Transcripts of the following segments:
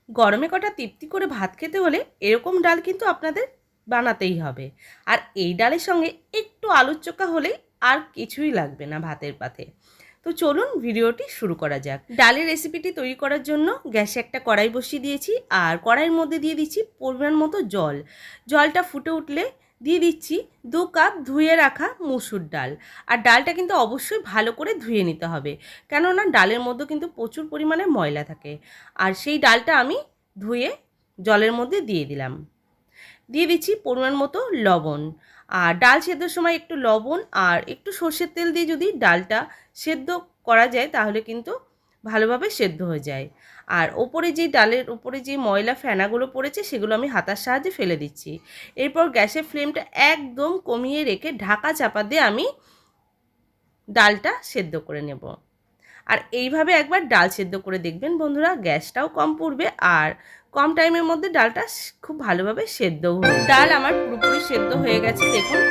গরমে কটা তৃপ্তি করে ভাত খেতে হলে এরকম ডাল কিন্তু আপনাদের বানাতেই হবে। আর এই ডালের সঙ্গে একটু আলুর চোখা হলেই আর কিছুই লাগবে না ভাতের পাতে। তো চলুন ভিডিওটি শুরু করা যাক। ডালের রেসিপিটি তৈরি করার জন্য গ্যাসে একটা কড়াই বসিয়ে দিয়েছি, আর কড়াইয়ের মধ্যে দিয়ে দিচ্ছি পরিমাণ মতো জল। জলটা ফুটে উঠলে দিয়ে দিচ্ছি 2 কাপ ধুয়ে রাখা মসুর ডাল। আর ডালটা কিন্তু অবশ্যই ভালো করে ধুয়ে নিতে হবে, কেননা ডালের মধ্যে কিন্তু প্রচুর পরিমাণে ময়লা থাকে। আর সেই ডালটা আমি ধুয়ে জলের মধ্যে দিয়ে দিলাম। দিয়ে দিচ্ছি পরিমাণ মতো লবণ। আর ডাল সেদ্ধর সময় একটু লবণ আর একটু সর্ষের তেল দিয়ে যদি ডালটা সেদ্ধ করা যায় তাহলে কিন্তু ভালোভাবে সেদ্ধ হয়ে যায়। আর ওপরে যে ডালের উপরে যে ময়লা ফেনাগুলো পড়েছে সেগুলো আমি হাতার সাহায্যে ফেলে দিচ্ছি। এরপর গ্যাসের ফ্লেমটা একদম কমিয়ে রেখে ঢাকা চাপা দিয়ে আমি ডালটা সেদ্ধ করে নেব। আর এইভাবে একবার ডাল সেদ্ধ করে দেখবেন বন্ধুরা, গ্যাসটাও কম পড়বে আর কম টাইমের মধ্যে ডালটা খুব ভালোভাবে সেদ্ধও হবে। ডাল আমার পুরোপুরি সেদ্ধ হয়ে গেছে দেখুন।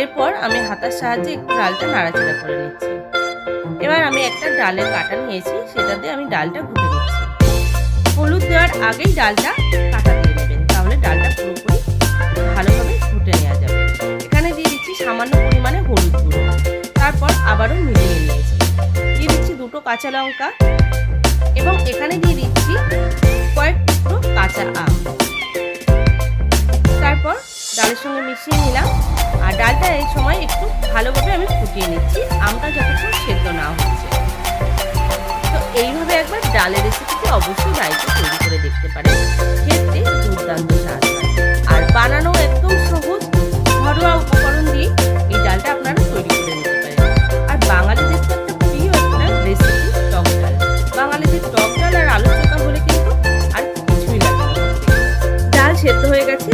এরপর আমি হাতার সাহায্যে একটু ডালটা নাড়াচাড়া করে নিচ্ছি। এবার আমি একটা ডালের কাঁটা নিয়েছি, সেটা দিয়ে আমি ডালটা ঘুটে নিচ্ছি। হলুদ দেওয়ার আগেই ডালটা কাঁটা দিয়ে নেবেন, তাহলে ডালটা পুরোপুরি ভালোভাবে ঘুটে নেওয়া যাবে। এখানে দিয়ে দিচ্ছি সামান্য পরিমাণে হলুদ গুঁড়ো। তারপর আবারও মিলিয়ে নিয়েছি। দিয়ে দিচ্ছি 2টো কাঁচা লঙ্কা এবং এখানে দিয়ে দিচ্ছি কয়েক টুকরো কাঁচা আম। তারপর ডালের সঙ্গে মিশিয়ে নিলাম। আর ডালটা এই সময় একটু ভালোভাবে আমি ফুটিয়ে নিচ্ছি, আমটা যতক্ষণ সেদ্ধ না হচ্ছে। তো এইভাবে একবার ডালের রেসিপিটি অবশ্যই বাড়িতে তৈরি করে দেখতে পারেন, খেতে দুর্দান্ত স্বাদ হয়। আর বানানো একদম সহজ, ঘরোয়া উপকরণ দিয়ে এই ডালটা আপনারা তৈরি করে নিতে পারেন। আর বাঙালিদের তো একটা প্রিয় একটা রেসিপি টক ডাল। বাঙালিদের টক ডাল আর আলু চোখা হলে কিন্তু আর কিছুই লাগে না। ডাল সেদ্ধ হয়ে গেছে,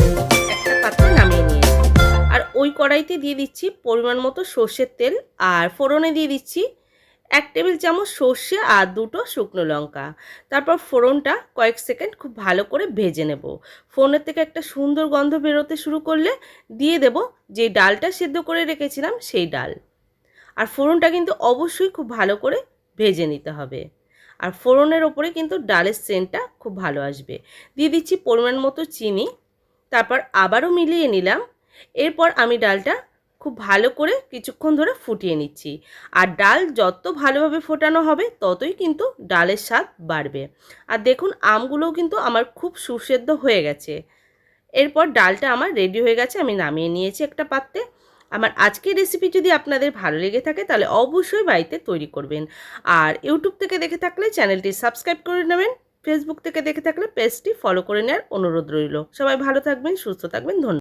একটা পাত্রে নামিয়ে নিয়েছি। আর ওই কড়াইতে দিয়ে দিচ্ছি পরিমাণ মতো সর্ষের তেল। আর ফোড়নে দিয়ে দিচ্ছি 1 টেবিল চামচ সর্ষে আর 2টো শুকনো লঙ্কা। তারপর ফোড়নটা কয়েক সেকেন্ড খুব ভালো করে ভেজে নেব। ফোড়নের থেকে একটা সুন্দর গন্ধ বেরোতে শুরু করলে দিয়ে দেব যে ডালটা সেদ্ধ করে রেখেছিলাম সেই ডাল। আর ফোড়নটা কিন্তু অবশ্যই খুব ভালো করে ভেজে নিতে হবে। আর ফোড়নের ওপরে কিন্তু ডালের সেন্টটা খুব ভালো আসবে। দিয়ে দিচ্ছি পরিমাণ মতো চিনি। তারপর আবারও মিলিয়ে নিলাম। এরপর আমি ডালটা খুব ভালো করে কিছুক্ষণ ধরে ফুটিয়ে নিচ্ছি। আর ডাল যত ভালোভাবে ফোটানো হবে ততই কিন্তু ডালের স্বাদ বাড়বে। আর দেখুন আমগুলোও কিন্তু আমার খুব সুসেদ্ধ হয়ে গেছে। এরপর ডালটা আমার রেডি হয়ে গেছে, আমি নামিয়ে নিয়েছি একটা পাত্রে। আমার আজকের রেসিপি যদি আপনাদের ভালো লেগে থাকে তাহলে অবশ্যই বাড়িতে তৈরি করবেন। আর ইউটিউব থেকে দেখে থাকলে চ্যানেলটি সাবস্ক্রাইব করে নেবেন। ফেসবুক থেকে দেখে থাকলে পেজটি ফলো করে নেওয়ার অনুরোধ রইল। সবাই ভালো থাকবেন, সুস্থ থাকবেন। ধন্যবাদ।